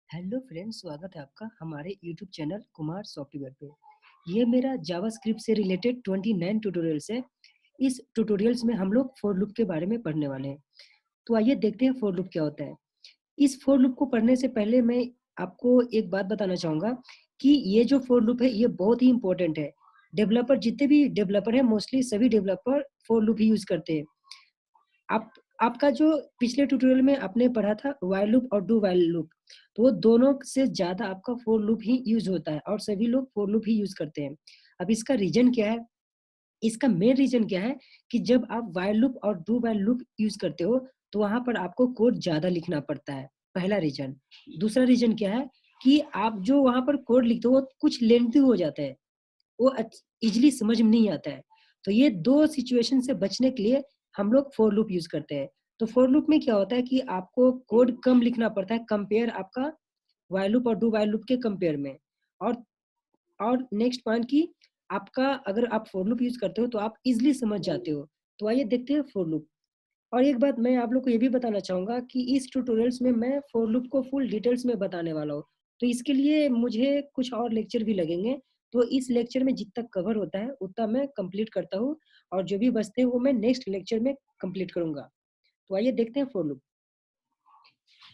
Hello friends, स्वागत है आपका हमारे यूट्यूब चैनल कुमार सॉफ्टवेयर पे। ये मेरा जावास्क्रिप्ट से रिलेटेड 29 ट्यूटोरियल्स है। इस ट्यूटोरियल्स में हम लोग फॉर लूप के बारे में पढ़ने वाले हैं। तो आइए देखते हैं फॉर लूप क्या होता है। इस फॉर लूप को पढ़ने से पहले मैं आपको एक बात बताना चाहूँगा कि ये जो फॉर लूप है ये बहुत ही इम्पोर्टेंट है। डेवलपर जितने भी डेवलपर हैं मोस्टली सभी developer for loop he use करते हैं। आप आपका जो पिछले ट्यूटोरियल में आपने पढ़ा था व्हाइल लूप और डू व्हाइल लूप, तो वो दोनों से ज़्यादा आपका फॉर लूप ही यूज़ होता है और सभी लोग फॉर लूप ही यूज़ करते हैं। अब इसका रीज़न क्या है? इसका मेन रीज़न क्या है कि जब आप व्हाइल लूप और डू व्हाइल लूप यूज़ करते हो, तो वहाँ पर आपको कोड ज़्यादा लिखना पड़ता है, पहला रीज़न। दूसरा रीज़न क्या है कि आप जो वहाँ पर कोड लिखते हो, वो कुछ लेंथी हो जाता है। वो ईज़िली समझ में नहीं आता है। तो ये 2 सिचुएशन से बचने के लिए हम लोग फॉर लूप यूज़ करते हैं। तो फॉर लूप में क्या होता है कि आपको कोड कम लिखना पड़ता है कंपेयर आपका व्हाइल लूप और डू व्हाइल लूप के कंपेयर में। और नेक्स्ट पॉइंट कि आपका अगर आप फॉर लूप यूज़ करते हो तो आप ईज़िली समझ जाते हो। तो आइए देखते हैं फॉर लूप। और एक बात मैं आप लोग को ये भी बताना चाहूँगा कि इस ट्यूटोरियल्स में मैं फॉर लूप को फुल डिटेल्स में बताने वाला हूँ। तो इसके लिए मुझे कुछ और लेक्चर भी लगेंगे। तो इस लेक्चर में जितना कवर होता है उतना मैं कंप्लीट करता हूँ और जो भी बचते हैं वो मैं नेक्स्ट लेक्चर में कंप्लीट करूँगा। तो आइए देखते हैं फॉर लूप।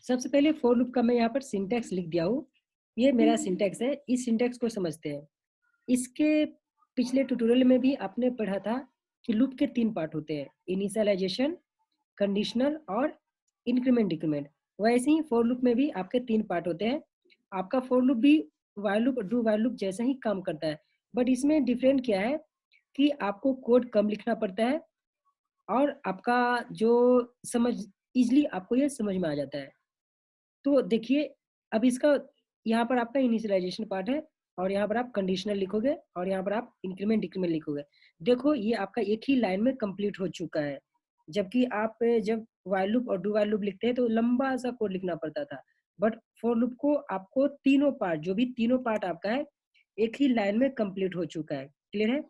सबसे पहले फॉर लूप का मैं यहाँ पर सिंटैक्स लिख दिया हूँ। ये मेरा सिंटैक्स है, इस सिंटैक्स को समझते हैं। इसके पिछले ट्यूटोरियल में भी आपने पढ़ा था कि लूप के 3 पार्ट होते हैं, इनिशियलाइजेशन, कंडीशनल और इंक्रीमेंट डिक्रीमेंट। वैसे ही फॉर लूप में भी आपके 3 पार्ट होते हैं। आपका फॉर लूप भी व्हाइल लूप और डू व्हाइल लूप जैसा ही काम करता है, बट इसमें डिफरेंट क्या है कि आपको कोड कम लिखना पड़ता है और आपका जो समझ इजीली आपको ये समझ में आ जाता है। तो देखिए, अब इसका यहाँ पर आपका इनिशियलाइजेशन पार्ट है और यहाँ पर आप कंडीशनल लिखोगे और यहाँ पर आप इंक्रीमेंट डिक्रीमेंट लिखोगे। देखो ये आपका एक ही लाइन में कंप्लीट हो चुका है। जबकि आप जब व्हाइल लूप और डू व्हाइल लूप लिखते हैं तो लंबा सा कोड लिखना पड़ता था। बट फॉर लूप को आपको तीनों पार्ट जो भी तीनों पार्ट आपका है एक ही लाइन में कंप्लीट हो चुका है। क्लियर है?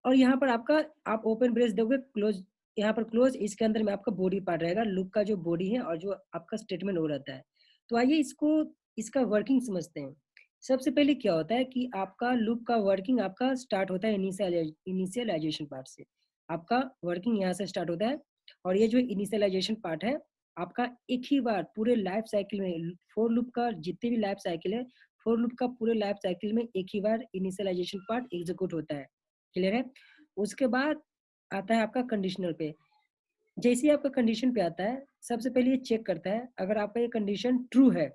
और यहाँ पर आपका आप ओपन ब्रेस दोगे, क्लोज यहाँ पर क्लोज, इसके अंदर में आपका बॉडी पार्ट रहेगा, लूप का जो बॉडी है और जो आपका स्टेटमेंट हो रहता है। तो आइए इसको इसका वर्किंग समझते हैं। सबसे पहले क्या होता है कि आपका लूप का वर्किंग आपका स्टार्ट होता है इनिशियलाइजेशन पार्ट से। आपका वर्किंग यहाँ से स्टार्ट होता है और ये जो इनिशियलाइजेशन पार्ट है आपका एक ही बार पूरे लाइफ साइकिल में फोर लूप का जितने भी लाइफ साइकिल है, फोर लूप का पूरे लाइफ साइकिल में एक ही बार इनिशियलाइजेशन पार्ट एग्जीक्यूट होता है। क्लियर है? उसके बाद आता है आपका कंडीशनल पे। जैसे ही आपका कंडीशन पे आता है, सबसे पहले ये चेक करता है अगर आपका ये कंडीशन ट्रू है,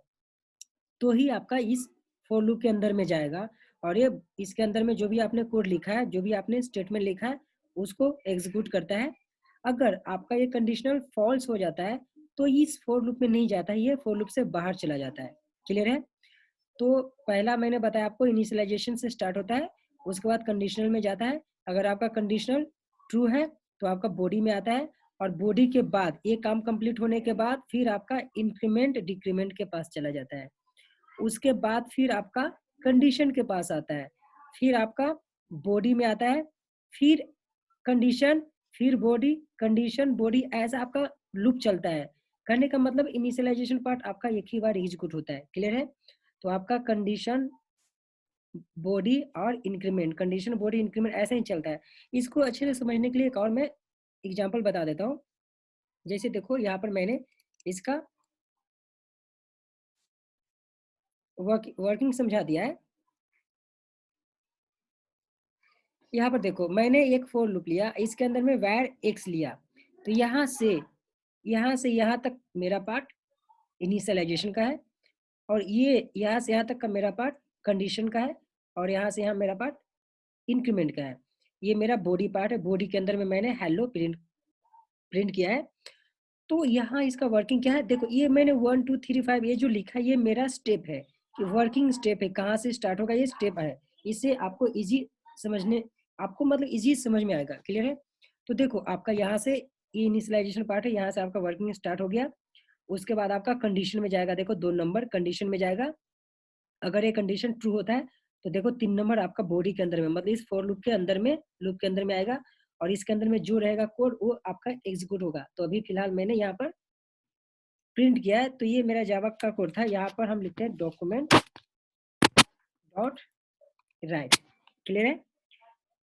तो ही आपका इस फॉर लूप के अंदर में जाएगा और ये इसके अंदर में जो भी आपने कोड लिखा है, जो भी आपने स्टेटमेंट लिखा है, उसको एग्जीक्यूट करता है। अगर आपका ये कंडीशनल फॉल्स हो जाता है, तो इस फॉर लूप में नहीं जाता है, ये फॉर लूप से बाहर चला जाता है। क्लियर है? तो पहला मैंने बताया आपको इनिशियलाइजेशन से स्टार्ट होता है, उसके बाद कंडीशनल में जाता है। अगर आपका कंडीशनल ट्रू है तो आपका बॉडी में आता है और बॉडी के बाद ये काम कंप्लीट होने के बाद फिर आपका इंक्रीमेंट डिक्रीमेंट के पास चला जाता है। उसके बाद फिर आपका कंडीशन के पास आता है, फिर आपका बॉडी में आता है, फिर कंडीशन, फिर बॉडी, कंडीशन, बॉडी, ऐसा आपका लूप चलता है। कहने का मतलब इनिशियलाइजेशन पार्ट आपका एक ही बार एग्जीक्यूट होता है। क्लियर है? तो आपका कंडीशन, बॉडी और इंक्रीमेंट, कंडीशन, बॉडी, इंक्रीमेंट ऐसे ही चलता है। इसको अच्छे से समझने के लिए एक और मैं एग्जांपल बता देता हूँ। जैसे देखो यहाँ पर मैंने इसका वर्किंग समझा दिया है। यहाँ पर देखो मैंने एक फॉर लूप लिया, इसके अंदर में var x लिया। तो यहाँ से यहाँ तक मेरा पार्ट इनिशियलाइजेशन का है और ये यहाँ से यहाँ तक का मेरा पार्ट कंडीशन का है और यहाँ से यहाँ मेरा पार्ट इंक्रीमेंट का है। ये मेरा बॉडी पार्ट है, बॉडी के अंदर में मैंने हेलो प्रिंट प्रिंट किया है। तो यहाँ इसका वर्किंग क्या है, देखो ये मैंने 1 2 3 5 ये जो लिखा है ये मेरा स्टेप है कि वर्किंग स्टेप है, कहाँ से स्टार्ट होगा ये स्टेप है। इससे आपको इजी समझने, आपको मतलब इजी समझ में आएगा। क्लियर है? तो देखो आपका यहाँ से ये इनिशियलाइजेशन पार्ट है, यहाँ से आपका वर्किंग स्टार्ट हो गया। उसके बाद आपका कंडीशन में जाएगा, देखो 2 नंबर कंडीशन में जाएगा। अगर ये कंडीशन ट्रू होता है तो देखो 3 नंबर आपका बॉडी के अंदर में, मतलब इस फॉर लूप के अंदर में, लूप के अंदर में आएगा और इसके अंदर में जो रहेगा कोड वो आपका एग्जीक्यूट होगा। तो अभी फिलहाल मैंने यहाँ पर प्रिंट किया है, तो ये मेरा जावा का कोड था। यहाँ पर हम लिखते हैं डॉक्यूमेंट डॉट राइट। क्लियर है?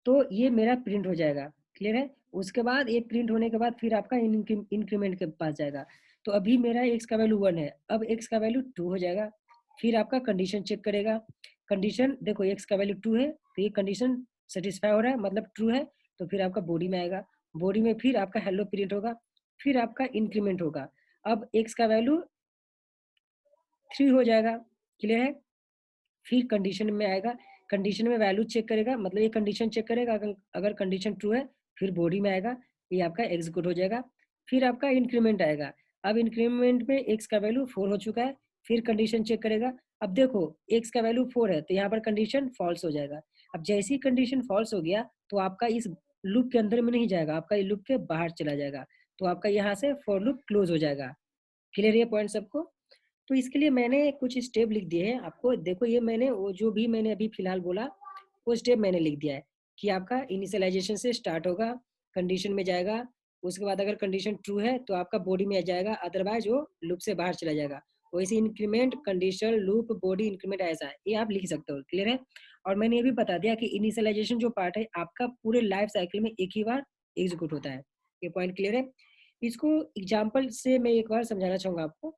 तो ये मेरा प्रिंट हो जाएगा। क्लियर है? उसके बाद ये प्रिंट होने के बाद फिर आपका इंक्रीमेंट के पास जाएगा। तो अभी मेरा एक्स का वैल्यू 1 है, अब एक्स का वैल्यू 2 हो जाएगा। फिर आपका कंडीशन चेक करेगा। कंडीशन देखो एक्स का वैल्यू 2 है, तो ये कंडीशन सेटिस्फाई हो रहा है, मतलब ट्रू है। तो फिर आपका बॉडी में आएगा, बॉडी में फिर आपका हेलो प्रिंट होगा, फिर आपका इंक्रीमेंट होगा। अब एक्स का वैल्यू 3 हो जाएगा। क्लियर है? फिर कंडीशन में आएगा, कंडीशन में वैल्यू चेक करेगा, मतलब ये कंडीशन चेक करेगा, अगर कंडीशन ट्रू है फिर बॉडी में आएगा, ये आपका एग्जीक्यूट हो जाएगा। फिर आपका इंक्रीमेंट आएगा। अब इंक्रीमेंट में एक्स का वैल्यू 4 हो चुका है, फिर कंडीशन चेक करेगा। अब देखो एक्स का वैल्यू 4 है, तो यहाँ पर कंडीशन फॉल्स हो जाएगा। अब जैसी कंडीशन फॉल्स हो गया तो आपका इस लूप के अंदर में नहीं जाएगा, आपका ये लूप के बाहर चला जाएगा, तो आपका यहाँ से फॉर लूप क्लोज हो जाएगा। क्लियर है पॉइंट सबको? तो इसके लिए मैंने कुछ स्टेप लिख दिए हैं आपको। देखो ये मैंने वो जो भी मैंने अभी फिलहाल बोला वो स्टेप मैंने लिख दिया है कि आपका इनिशियलाइजेशन से स्टार्ट होगा, कंडीशन में जाएगा, उसके बाद अगर कंडीशन ट्रू है तो आपका बॉडी में आ जाएगा, अदरवाइज वो लूप से बाहर चला जाएगा। वैसे increment condition loop body increment ऐसा है, ये आप लिख सकते हो। क्लियर है? और मैंने ये भी बता दिया कि इनिशियलाइजेशन जो पार्ट है आपका पूरे लाइफ साइकिल में एक ही बार एग्जीक्यूट होता है। ये पॉइंट क्लियर है? इसको एग्जाम्पल से मैं एक बार समझाना चाहूंगा आपको।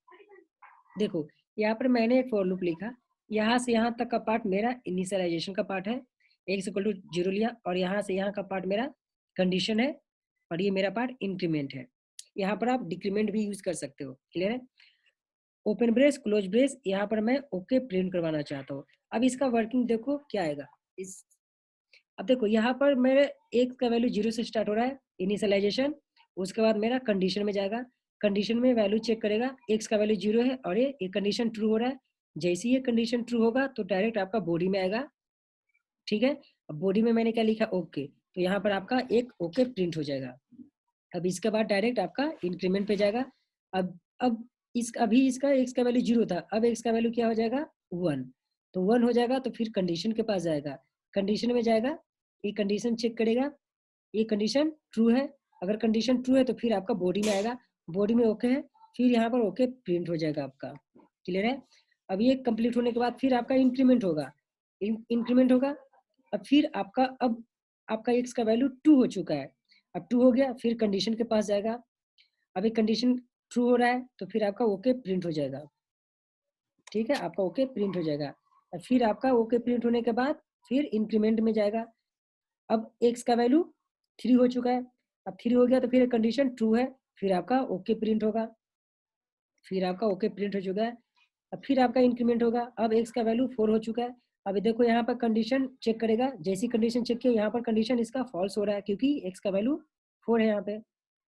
देखो यहाँ पर मैंने एक फॉर लूप लिखा, यहाँ से यहाँ तक का पार्ट मेरा इनिशियलाइजेशन का पार्ट है, एक्स इक्वल टू 0 लिया, और यहाँ से यहाँ का पार्ट मेरा कंडीशन है, और ये मेरा पार्ट इंक्रीमेंट है। यहाँ पर आप डिक्रीमेंट भी यूज कर सकते हो। क्लियर है? ओपन ब्रेस क्लोज ब्रेस, यहाँ पर मैं ओके प्रिंट करवाना चाहता हूँ। अब इसका वर्किंग देखो क्या आएगा। इस अब देखो यहाँ पर मेरे एक्स का वैल्यू 0 से स्टार्ट हो रहा है इनिशियलाइजेशन, उसके बाद मेरा कंडीशन में जाएगा, कंडीशन में वैल्यू चेक करेगा, एक्स का वैल्यू 0 है और ये कंडीशन ट्रू हो रहा है। जैसे ये कंडीशन ट्रू होगा तो डायरेक्ट आपका बॉडी में आएगा। ठीक है? अब बॉडी में मैंने क्या लिखा, ओके, तो यहाँ पर आपका एक ओके प्रिंट हो जाएगा। अब इसके बाद डायरेक्ट आपका इंक्रीमेंट पे जाएगा। अब इस अभी इसका एक्स का वैल्यू 0 था, अब एक्स का वैल्यू क्या हो जाएगा, 1। तो 1 हो जाएगा तो फिर कंडीशन के पास जाएगा, कंडीशन में जाएगा, ये कंडीशन चेक करेगा, ये कंडीशन ट्रू है, अगर कंडीशन ट्रू है तो फिर आपका बॉडी में आएगा, बॉडी में ओके है, फिर यहाँ पर ओके प्रिंट हो जाएगा आपका। क्लियर है? अब ये कंप्लीट होने के बाद फिर आपका इंक्रीमेंट होगा, इंक्रीमेंट होगा। अब फिर आपका एक्स का वैल्यू 2 हो चुका है, अब 2 हो गया, फिर कंडीशन के पास जाएगा, अभी कंडीशन ट्रू हो रहा है तो फिर आपका ओके प्रिंट हो जाएगा। ठीक है? आपका ओके प्रिंट हो जाएगा। और फिर आपका ओके प्रिंट होने के बाद फिर इंक्रीमेंट में जाएगा। अब एक्स का वैल्यू 3 हो चुका है, अब 3 हो गया तो फिर कंडीशन ट्रू है, फिर आपका ओके प्रिंट होगा, फिर आपका ओके प्रिंट हो चुका है। अब फिर आपका इंक्रीमेंट होगा, अब एक्स का वैल्यू 4 हो चुका है। अभी देखो यहाँ पर कंडीशन चेक करेगा, जैसी कंडीशन चेक किया यहाँ पर कंडीशन इसका फॉल्स हो रहा है क्योंकि एक्स का वैल्यू 4 है यहाँ पे।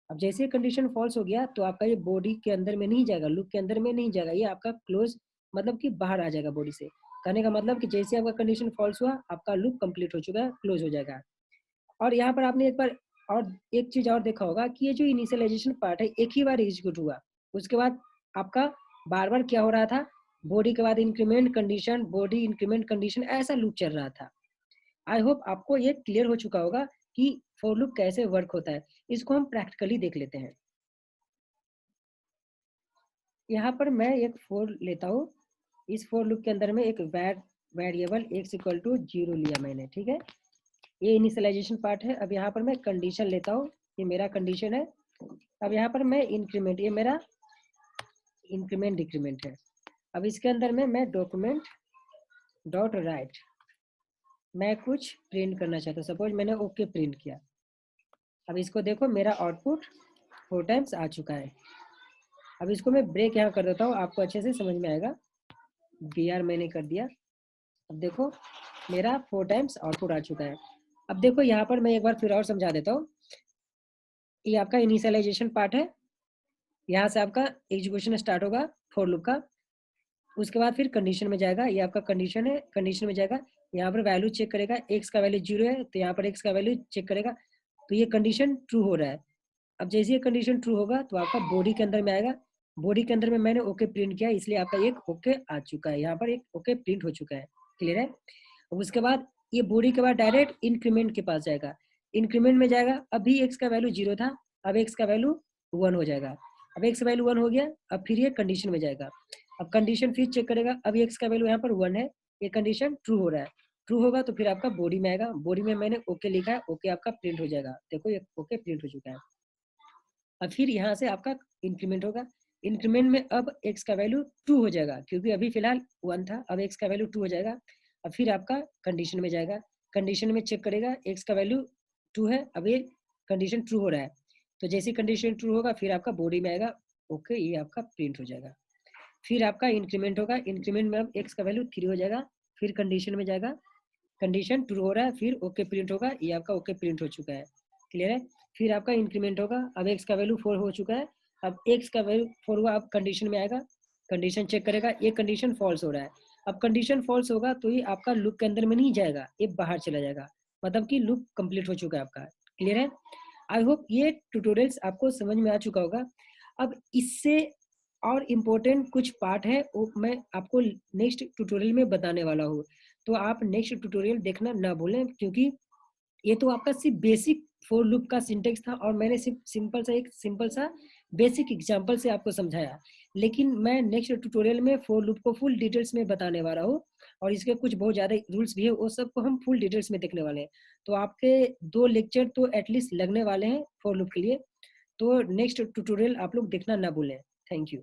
अब जैसे कंडीशन फॉल्स हो गया तो आपका ये बॉडी के अंदर में नहीं जाएगा, लूप के अंदर में नहीं जाएगा, ये आपका क्लोज मतलब कि बाहर आ जाएगा बॉडी से। कहने का मतलब कि जैसे आपका कंडीशन फॉल्स हुआ आपका लूप कंप्लीट हो चुका है, क्लोज हो जाएगा। और यहाँ पर आपने एक बार और एक चीज और देखा होगा कि ये जो इनिशियलाइजेशन पार्ट है एक ही बार एग्जीक्यूट हुआ, उसके बाद आपका बार बार क्या हो रहा था, बॉडी के बाद increment condition, body increment condition, ऐसा लूप चल रहा था। आई होप आपको ये क्लियर हो चुका होगा कि फॉर लूप कैसे वर्क होता है। इसको हम प्रैक्टिकली देख लेते हैं। यहाँ पर मैं एक फोर लेता हूँ, इस फोर लूप के अंदर में एक वेरिएबल एक्स इक्वल टू 0 लिया मैंने। ठीक है? ये इनिशियलाइजेशन पार्ट है। अब यहाँ पर मैं कंडीशन लेता हूँ, ये मेरा कंडीशन है। अब यहाँ पर मैं इंक्रीमेंट, ये मेरा इंक्रीमेंट डिक्रीमेंट है। अब इसके अंदर में मैं डॉक्यूमेंट डॉट राइट मैं कुछ प्रिंट करना चाहता हूँ, सपोज मैंने ओके प्रिंट किया। अब इसको देखो मेरा आउटपुट 4 टाइम्स आ चुका है। अब इसको मैं ब्रेक यहाँ कर देता हूँ, आपको अच्छे से समझ में आएगा। BR मैंने कर दिया। अब देखो मेरा 4 टाइम्स आउटपुट आ चुका है। अब देखो यहाँ पर मैं एक बार फिर और समझा देता हूँ। ये आपका इनिशियलाइजेशन पार्ट है, यहाँ से आपका एग्जीक्यूशन स्टार्ट होगा फॉर लूप का, उसके बाद फिर कंडीशन में जाएगा, ये आपका कंडीशन है, कंडीशन में जाएगा, यहाँ पर वैल्यू चेक करेगा, एक्स का वैल्यू 0 है तो यहाँ पर एक्स का वैल्यू चेक करेगा, तो ये कंडीशन ट्रू हो रहा है। अब जैसे ये कंडीशन ट्रू होगा तो आपका बॉडी के अंदर में आएगा, बॉडी के अंदर में मैंने ओके प्रिंट किया इसलिए आपका एक ओके आ चुका है, यहाँ पर एक ओके प्रिंट हो चुका है। क्लियर है? अब उसके बाद ये बॉडी के बाद डायरेक्ट इंक्रीमेंट के पास जाएगा, इंक्रीमेंट में जाएगा, अभी एक्स का वैल्यू 0 था, अब एक्स का वैल्यू 1 हो जाएगा, अब x का वैल्यू 1 हो गया, अब फिर ये कंडीशन में जाएगा। अब कंडीशन फिर चेक करेगा, अब x का वैल्यू यहाँ पर 1 है, ये कंडीशन ट्रू हो रहा है। ट्रू होगा तो फिर आपका बॉडी में आएगा, बॉडी में मैंने ओके लिखा है, ओके आपका प्रिंट हो जाएगा। देखो ये ओके प्रिंट हो चुका है। अब फिर यहाँ से आपका इंक्रीमेंट होगा, इंक्रीमेंट में अब x का वैल्यू 2 हो जाएगा, क्योंकि अभी फिलहाल 1 था, अब x का वैल्यू 2 हो जाएगा। अब फिर आपका कंडीशन में जाएगा, कंडीशन में चेक करेगा, x का वैल्यू 2 है, अब ये कंडीशन ट्रू हो रहा है, तो जैसे कंडीशन ट्रू होगा फिर आपका बॉडी में आएगा, ओके ये आपका प्रिंट हो जाएगा। फिर आपका इंक्रीमेंट होगा, इंक्रीमेंट में अब x का वैल्यू 3 हो जाएगा, फिर कंडीशन में जाएगा, कंडीशन ट्रू हो रहा है, फिर ओके प्रिंट होगा, ये आपका ओके प्रिंट हो चुका है। क्लियर है? फिर आपका इंक्रीमेंट होगा, अब x का वैल्यू 4 हो चुका है, अब x का वैल्यू 4 हुआ, अब कंडीशन में आएगा, कंडीशन चेक करेगा, ये कंडीशन फॉल्स हो रहा है। अब कंडीशन फॉल्स होगा तो ये आपका लूप के अंदर में नहीं जाएगा, ये बाहर चला जाएगा, मतलब कि लूप कंप्लीट हो चुका है आपका। क्लियर है? आई होप ये ट्यूटोरियल्स आपको समझ में आ चुका होगा। अब इससे और इम्पोर्टेंट कुछ पार्ट है, वो मैं आपको नेक्स्ट ट्यूटोरियल में बताने वाला हूँ, तो आप नेक्स्ट ट्यूटोरियल देखना ना भूलें, क्योंकि ये तो आपका सिर्फ बेसिक फॉर लूप का सिंटेक्स था और मैंने सिर्फ सिंपल सा बेसिक एग्जांपल से आपको समझाया, लेकिन मैं नेक्स्ट ट्यूटोरियल में फॉर लूप को फुल डिटेल्स में बताने वाला हूँ, और इसके कुछ बहुत ज़्यादा रूल्स भी है, वो सबको हम फुल डिटेल्स में देखने वाले हैं। तो आपके 2 लेक्चर तो एटलीस्ट लगने वाले हैं फॉर लूप के लिए, तो नेक्स्ट ट्यूटोरियल आप लोग देखना ना भूलें। Thank you.